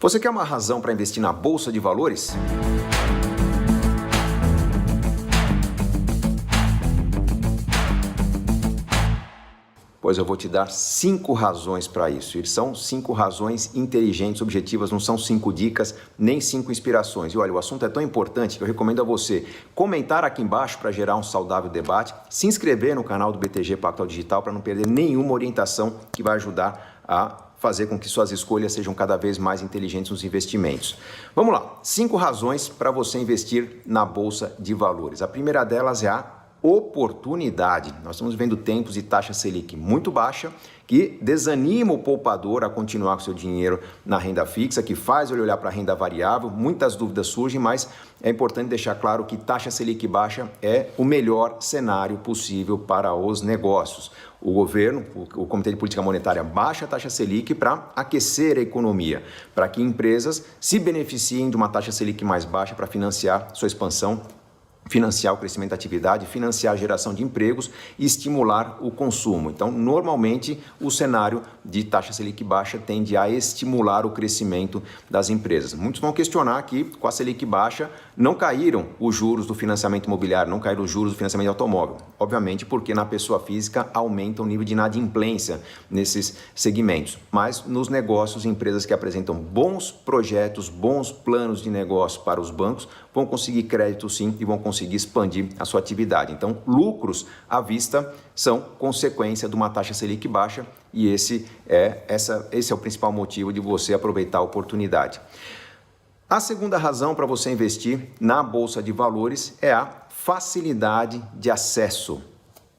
Você quer uma razão para investir na Bolsa de Valores? Pois eu vou te dar 5 razões para isso. E são 5 razões inteligentes, objetivas, não são 5 dicas, nem 5 inspirações. E olha, o assunto é tão importante que eu recomendo a você comentar aqui embaixo para gerar um saudável debate, se inscrever no canal do BTG Pactual Digital para não perder nenhuma orientação que vai ajudar a fazer com que suas escolhas sejam cada vez mais inteligentes nos investimentos. Vamos lá, 5 razões para você investir na Bolsa de Valores. A primeira delas é a oportunidade. Nós estamos vendo tempos de taxa Selic muito baixa, que desanima o poupador a continuar com seu dinheiro na renda fixa, que faz ele olhar para a renda variável. Muitas dúvidas surgem, mas é importante deixar claro que taxa Selic baixa é o melhor cenário possível para os negócios. O governo, o Comitê de Política Monetária, baixa a taxa Selic para aquecer a economia, para que empresas se beneficiem de uma taxa Selic mais baixa para financiar sua expansão, financiar o crescimento da atividade, financiar a geração de empregos e estimular o consumo. Então, normalmente, o cenário de taxa Selic baixa tende a estimular o crescimento das empresas. Muitos vão questionar que, com a Selic baixa, não caíram os juros do financiamento imobiliário, não caíram os juros do financiamento de automóvel. Obviamente, porque na pessoa física aumenta o nível de inadimplência nesses segmentos. Mas nos negócios, empresas que apresentam bons projetos, bons planos de negócio para os bancos, vão conseguir crédito sim e vão conseguir expandir a sua atividade. Então, lucros à vista são consequência de uma taxa Selic baixa e esse é o principal motivo de você aproveitar a oportunidade. A segunda razão para você investir na Bolsa de Valores é a facilidade de acesso.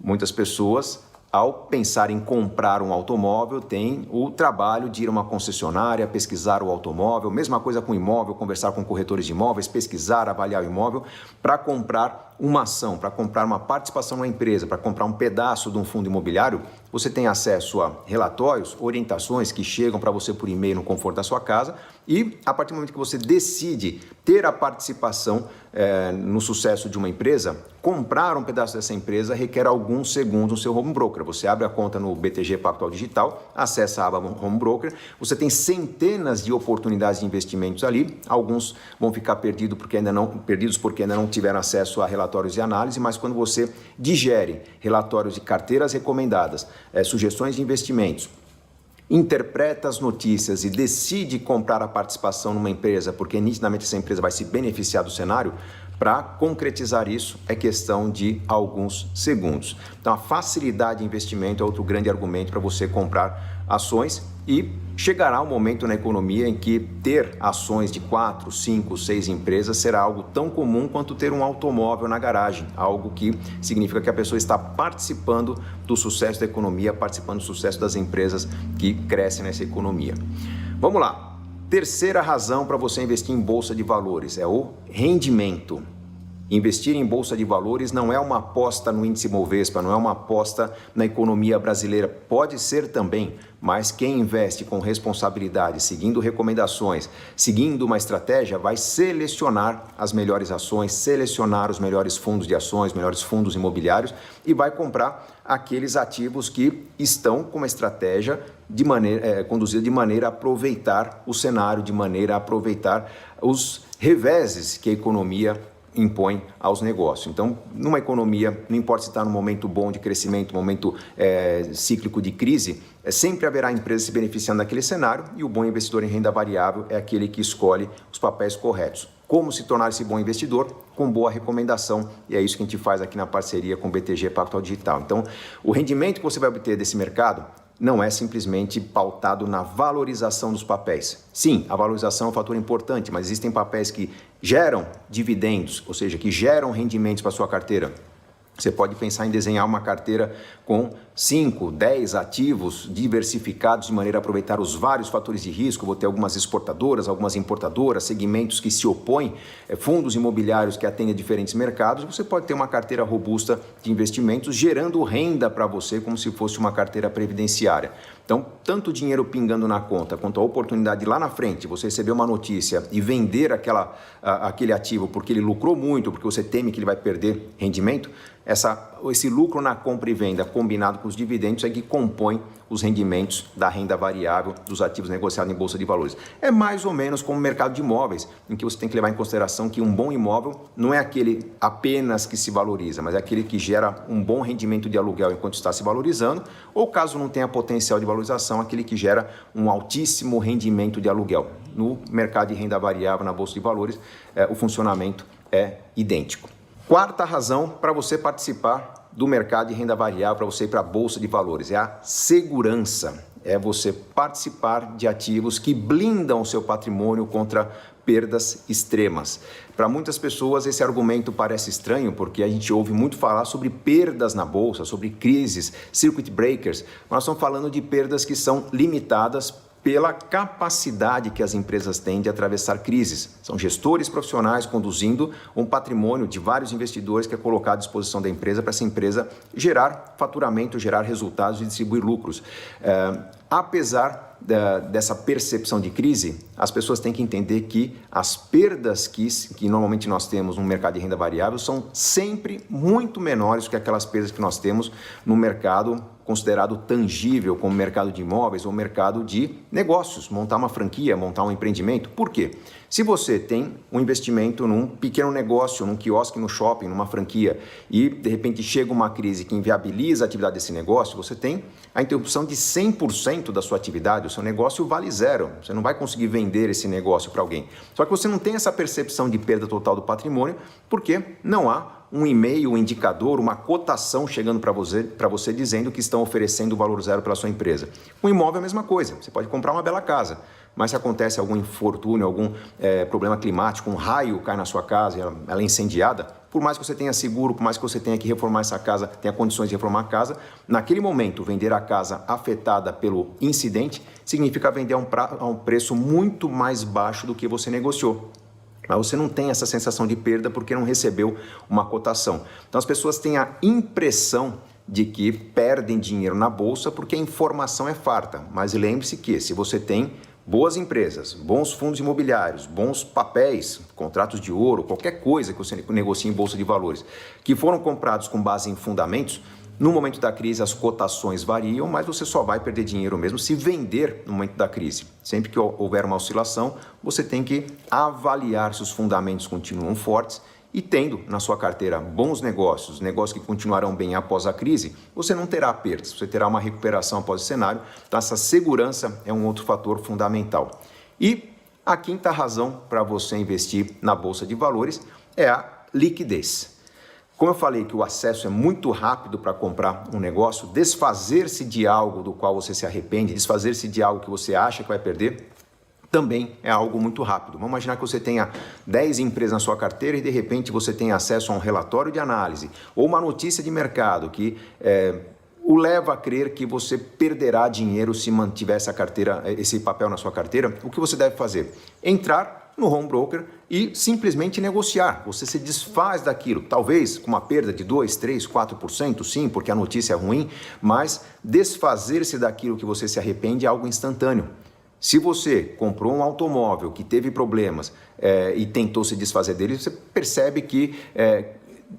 Muitas pessoas, ao pensar em comprar um automóvel, tem o trabalho de ir a uma concessionária, pesquisar o automóvel, mesma coisa com imóvel, conversar com corretores de imóveis, pesquisar, avaliar o imóvel, para comprar uma ação, para comprar uma participação numa empresa, para comprar um pedaço de um fundo imobiliário. Você tem acesso a relatórios, orientações que chegam para você por e-mail no conforto da sua casa e, a partir do momento que você decide ter a participação no sucesso de uma empresa, comprar um pedaço dessa empresa requer alguns segundos no seu home broker. Você abre a conta no BTG Pactual Digital, acessa a aba Home Broker, você tem centenas de oportunidades de investimentos ali, alguns vão ficar perdidos porque ainda não tiveram acesso a relatórios de análise, mas quando você digere relatórios de carteiras recomendadas, sugestões de investimentos, interpreta as notícias e decide comprar a participação numa empresa, porque nitidamente essa empresa vai se beneficiar do cenário, para concretizar isso é questão de alguns segundos. Então a facilidade de investimento é outro grande argumento para você comprar ações e chegará um momento na economia em que ter ações de 4, 5, 6 empresas será algo tão comum quanto ter um automóvel na garagem, algo que significa que a pessoa está participando do sucesso da economia, participando do sucesso das empresas que crescem nessa economia. Vamos lá. Terceira razão para você investir em Bolsa de Valores é o rendimento. Investir em Bolsa de Valores não é uma aposta no índice Bovespa, não é uma aposta na economia brasileira. Pode ser também, mas quem investe com responsabilidade, seguindo recomendações, seguindo uma estratégia, vai selecionar as melhores ações, selecionar os melhores fundos de ações, melhores fundos imobiliários e vai comprar aqueles ativos que estão com uma estratégia conduzida de maneira a aproveitar o cenário, de maneira a aproveitar os reveses que a economia impõe aos negócios. Então, numa economia, não importa se está num momento bom de crescimento, momento cíclico de crise, sempre haverá empresas se beneficiando daquele cenário e o bom investidor em renda variável é aquele que escolhe os papéis corretos. Como se tornar esse bom investidor? Com boa recomendação, e é isso que a gente faz aqui na parceria com o BTG Pactual Digital. Então, o rendimento que você vai obter desse mercado não é simplesmente pautado na valorização dos papéis. Sim, a valorização é um fator importante, mas existem papéis que geram dividendos, ou seja, que geram rendimentos para a sua carteira. Você pode pensar em desenhar uma carteira com 5, 10 ativos diversificados de maneira a aproveitar os vários fatores de risco. Vou ter algumas exportadoras, algumas importadoras, segmentos que se opõem, fundos imobiliários que atendem a diferentes mercados. Você pode ter uma carteira robusta de investimentos gerando renda para você como se fosse uma carteira previdenciária. Então, tanto dinheiro pingando na conta quanto a oportunidade lá na frente, você receber uma notícia e vender aquele ativo porque ele lucrou muito, porque você teme que ele vai perder rendimento, esse lucro na compra e venda combinado com os dividendos é que compõem os rendimentos da renda variável dos ativos negociados em bolsa de valores. É mais ou menos como o mercado de imóveis, em que você tem que levar em consideração que um bom imóvel não é aquele apenas que se valoriza, mas é aquele que gera um bom rendimento de aluguel enquanto está se valorizando, ou caso não tenha potencial de valorização, aquele que gera um altíssimo rendimento de aluguel. No mercado de renda variável, na bolsa de valores, o funcionamento é idêntico. Quarta razão para você participar do mercado de renda variável, para você ir para a bolsa de valores, é a segurança. É você participar de ativos que blindam o seu patrimônio contra perdas extremas. Para muitas pessoas esse argumento parece estranho, porque a gente ouve muito falar sobre perdas na bolsa, sobre crises, circuit breakers. Nós estamos falando de perdas que são limitadas pela capacidade que as empresas têm de atravessar crises. São gestores profissionais conduzindo um patrimônio de vários investidores que é colocado à disposição da empresa para essa empresa gerar faturamento, gerar resultados e distribuir lucros. Apesar dessa percepção de crise, as pessoas têm que entender que as perdas que normalmente nós temos no mercado de renda variável são sempre muito menores do que aquelas perdas que nós temos no mercado considerado tangível, como mercado de imóveis ou mercado de negócios, montar uma franquia, montar um empreendimento. Por quê? Se você tem um investimento num pequeno negócio, num quiosque no shopping, numa franquia, e de repente chega uma crise que inviabiliza a atividade desse negócio, você tem a interrupção de 100% da sua atividade, o seu negócio vale zero, você não vai conseguir vender esse negócio para alguém. Só que você não tem essa percepção de perda total do patrimônio, porque não há um e-mail, um indicador, uma cotação chegando para você dizendo que estão oferecendo o valor zero pela sua empresa. Um imóvel é a mesma coisa, você pode comprar uma bela casa, mas se acontece algum infortúnio, algum problema climático, um raio cai na sua casa e ela é incendiada, por mais que você tenha seguro, por mais que você tenha que reformar essa casa, tenha condições de reformar a casa, naquele momento vender a casa afetada pelo incidente significa vender a um preço muito mais baixo do que você negociou. Mas você não tem essa sensação de perda porque não recebeu uma cotação. Então as pessoas têm a impressão de que perdem dinheiro na bolsa porque a informação é farta. Mas lembre-se que se você tem boas empresas, bons fundos imobiliários, bons papéis, contratos de ouro, qualquer coisa que você negocie em bolsa de valores, que foram comprados com base em fundamentos, no momento da crise as cotações variam, mas você só vai perder dinheiro mesmo se vender no momento da crise. Sempre que houver uma oscilação, você tem que avaliar se os fundamentos continuam fortes e tendo na sua carteira bons negócios, negócios que continuarão bem após a crise, você não terá perdas, você terá uma recuperação após o cenário. Então essa segurança é um outro fator fundamental. E a quinta razão para você investir na bolsa de valores é a liquidez. Como eu falei que o acesso é muito rápido para comprar um negócio, desfazer-se de algo do qual você se arrepende, desfazer-se de algo que você acha que vai perder, também é algo muito rápido. Vamos imaginar que você tenha 10 empresas na sua carteira e de repente você tem acesso a um relatório de análise ou uma notícia de mercado que o leva a crer que você perderá dinheiro se mantiver essa carteira, esse papel na sua carteira. O que você deve fazer? Entrar no home broker e simplesmente negociar. Você se desfaz daquilo, talvez com uma perda de 2, 3, 4%, sim, porque a notícia é ruim, mas desfazer-se daquilo que você se arrepende é algo instantâneo. Se você comprou um automóvel que teve problemas e tentou se desfazer dele, você percebe que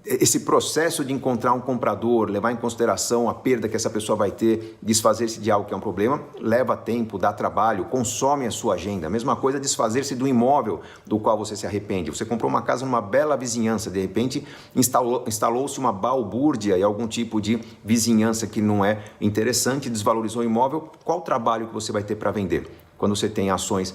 esse processo de encontrar um comprador, levar em consideração a perda que essa pessoa vai ter, desfazer-se de algo que é um problema, leva tempo, dá trabalho, consome a sua agenda. A mesma coisa desfazer-se do imóvel do qual você se arrepende. Você comprou uma casa numa bela vizinhança, de repente instalou-se uma balbúrdia e algum tipo de vizinhança que não é interessante, desvalorizou o imóvel. Qual o trabalho que você vai ter para vender? Quando você tem ações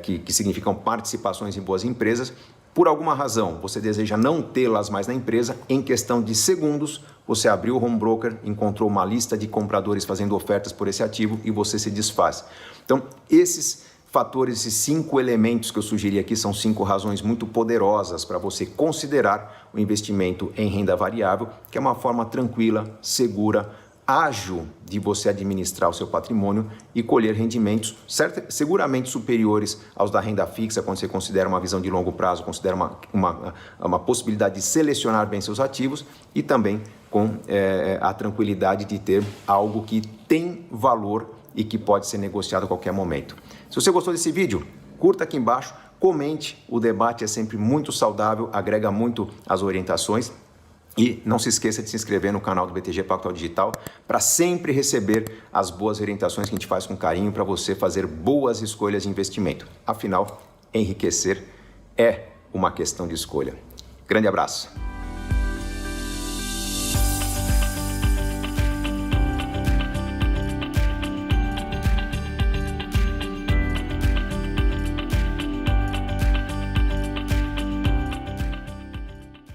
que significam participações em boas empresas, por alguma razão você deseja não tê-las mais na empresa, em questão de segundos você abriu o home broker, encontrou uma lista de compradores fazendo ofertas por esse ativo e você se desfaz. Então esses fatores, esses 5 elementos que eu sugeri aqui são 5 razões muito poderosas para você considerar o investimento em renda variável, que é uma forma tranquila, segura, ágil de você administrar o seu patrimônio e colher rendimentos seguramente superiores aos da renda fixa, quando você considera uma visão de longo prazo, considera uma possibilidade de selecionar bem seus ativos e também com a tranquilidade de ter algo que tem valor e que pode ser negociado a qualquer momento. Se você gostou desse vídeo, curta aqui embaixo, comente, o debate é sempre muito saudável, agrega muito às orientações. E não se esqueça de se inscrever no canal do BTG Pactual Digital para sempre receber as boas orientações que a gente faz com carinho para você fazer boas escolhas de investimento. Afinal, enriquecer é uma questão de escolha. Grande abraço!